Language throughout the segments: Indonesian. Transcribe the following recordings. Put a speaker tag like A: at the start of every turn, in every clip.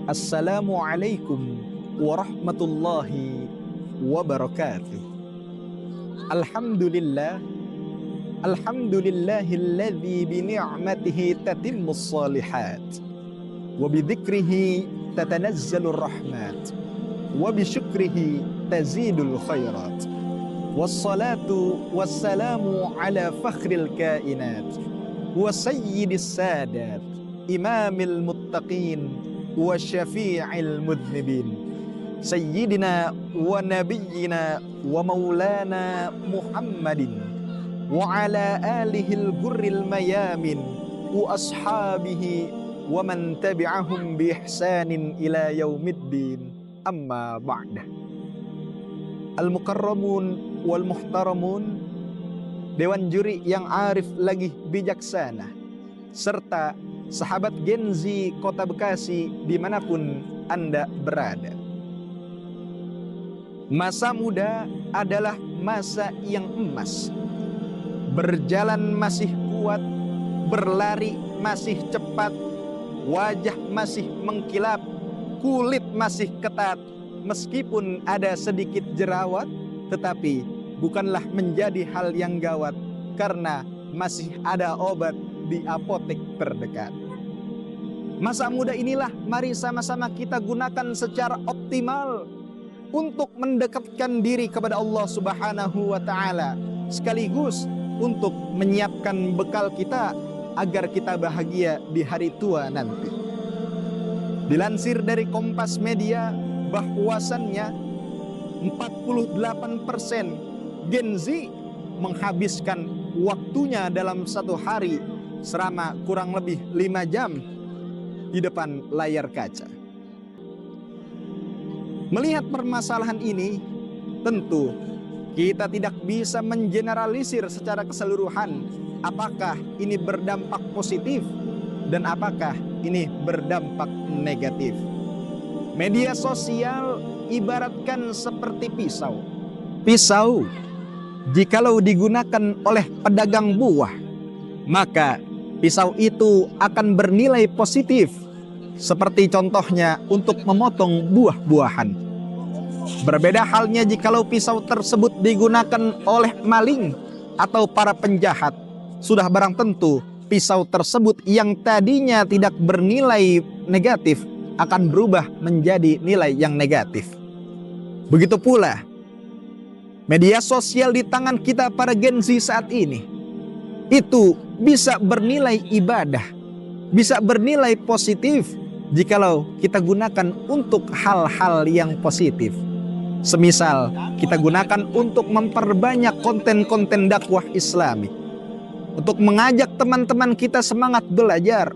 A: Assalamualaikum warahmatullahi wabarakatuh. Alhamdulillah, alhamdulillahilladzi bi ni'matihi tatimmus shalihat wa bi dzikrihi tatanazzalur rahmat wa bi syukrihi tazidul khairat. Wassalatu wassalamu ala fakhril kainat wa sayyidis sadat imamil muttaqin wa syafi'il mudhnibin sayyidina wa nabiyyina wa maulana Muhammadin wa ala alihil gurril mayamin wa ashabihi wa man tabi'ahum bi ihsanin ila yaumiddin, amma ba'dah. Al-mukarramun wal muhtaramun, dewan juri yang arif lagi bijaksana, serta sahabat Gen Z Kota Bekasi dimanapun Anda berada. Masa muda adalah masa yang emas. Berjalan masih kuat, berlari masih cepat, wajah masih mengkilap, kulit masih ketat. Meskipun ada sedikit jerawat, tetapi bukanlah menjadi hal yang gawat karena masih ada obat di apotek terdekat. Masa muda inilah mari sama-sama kita gunakan secara optimal untuk mendekatkan diri kepada Allah Subhanahu wa taala, sekaligus untuk menyiapkan bekal kita agar kita bahagia di hari tua nanti. Dilansir dari Kompas Media bahwasannya 48% Gen Z menghabiskan waktunya dalam satu hari selama kurang lebih 5 jam di depan layar kaca. Melihat permasalahan ini, tentu kita tidak bisa mengeneralisir secara keseluruhan apakah ini berdampak positif dan apakah ini berdampak negatif. Media sosial ibaratkan seperti pisau. Pisau jikalau digunakan oleh pedagang buah, maka pisau itu akan bernilai positif, seperti contohnya untuk memotong buah-buahan. Berbeda halnya jikalau pisau tersebut digunakan oleh maling atau para penjahat. Sudah barang tentu pisau tersebut yang tadinya tidak bernilai negatif akan berubah menjadi nilai yang negatif. Begitu pula media sosial di tangan kita para Gen Z saat ini, itu bisa bernilai ibadah, bisa bernilai positif jikalau kita gunakan untuk hal-hal yang positif. Semisal kita gunakan untuk memperbanyak konten-konten dakwah Islami, untuk mengajak teman-teman kita semangat belajar,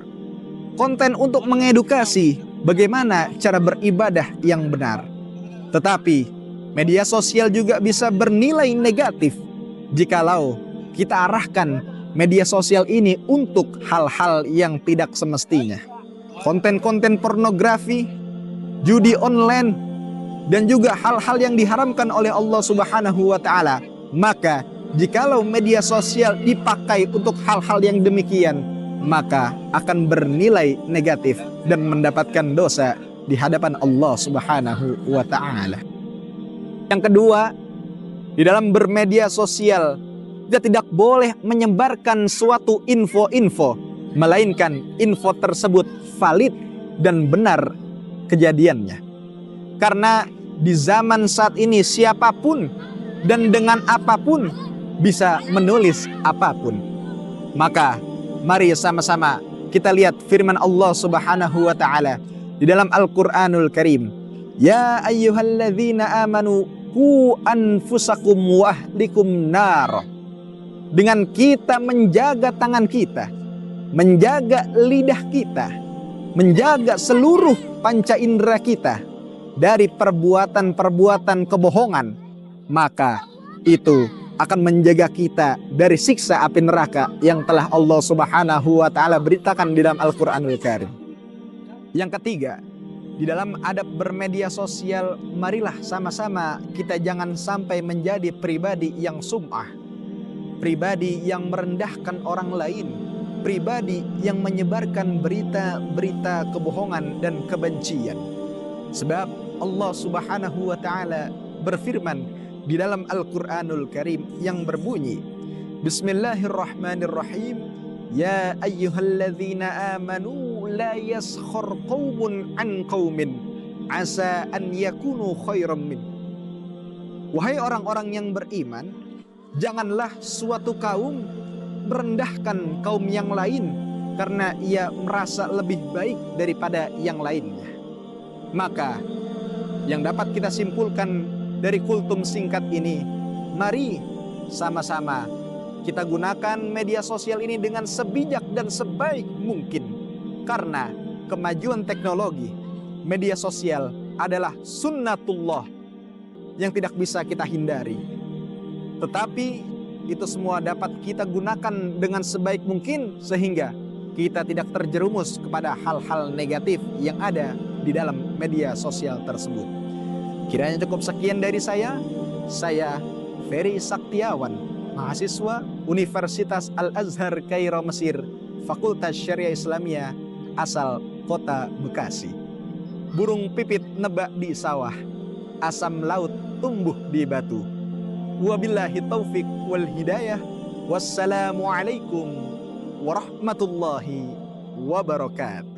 A: konten untuk mengedukasi bagaimana cara beribadah yang benar. Tetapi media sosial juga bisa bernilai negatif jikalau kita arahkan media sosial ini untuk hal-hal yang tidak semestinya. Konten-konten pornografi, judi online, dan juga hal-hal yang diharamkan oleh Allah Subhanahu wa taala. Maka jikalau media sosial dipakai untuk hal-hal yang demikian, maka akan bernilai negatif dan mendapatkan dosa di hadapan Allah Subhanahu wa taala. Yang kedua, di dalam bermedia sosial kita tidak boleh menyebarkan suatu info-info, melainkan info tersebut valid dan benar kejadiannya. Karena di zaman saat ini siapapun dan dengan apapun bisa menulis apapun. Maka mari sama-sama kita lihat firman Allah Subhanahu wa taala di dalam Al-Qur'anul Karim. Ya ayyuhalladzina amanu qu anfusakum wa ahlikum nar. Dengan kita menjaga tangan kita, menjaga lidah kita, menjaga seluruh panca indera kita dari perbuatan-perbuatan kebohongan, maka itu akan menjaga kita dari siksa api neraka yang telah Allah Subhanahu wa taala beritakan di dalam Al-Qur'anul Karim. Yang ketiga, di dalam adab bermedia sosial, marilah sama-sama kita jangan sampai menjadi pribadi yang sum'ah, pribadi yang merendahkan orang lain, pribadi yang menyebarkan berita-berita kebohongan dan kebencian. Sebab Allah Subhanahu wa taala berfirman di dalam Al-Qur'anul Karim yang berbunyi, Bismillahirrahmanirrahim, Ya ayyuhalladzina amanu la yaskhar qaumun an qaumin asa an yakunu khairam min. Wahai orang-orang yang beriman, janganlah suatu kaum merendahkan kaum yang lain karena ia merasa lebih baik daripada yang lainnya. Maka yang dapat kita simpulkan dari kultum singkat ini, mari sama-sama kita gunakan media sosial ini dengan sebijak dan sebaik mungkin. Karena kemajuan teknologi, media sosial adalah sunnatullah yang tidak bisa kita hindari. Tetapi itu semua dapat kita gunakan dengan sebaik mungkin sehingga kita tidak terjerumus kepada hal-hal negatif yang ada di dalam media sosial tersebut. Kiranya cukup sekian dari saya. Saya Ferry Saktiawan, mahasiswa Universitas Al-Azhar Kairo Mesir, Fakultas Syariah Islamiyah, asal kota Bekasi. Burung pipit nebak di sawah, asam laut tumbuh di batu. Wabillahi taufik wal hidayah. Wassalamualaikum warahmatullahi wabarakatuh.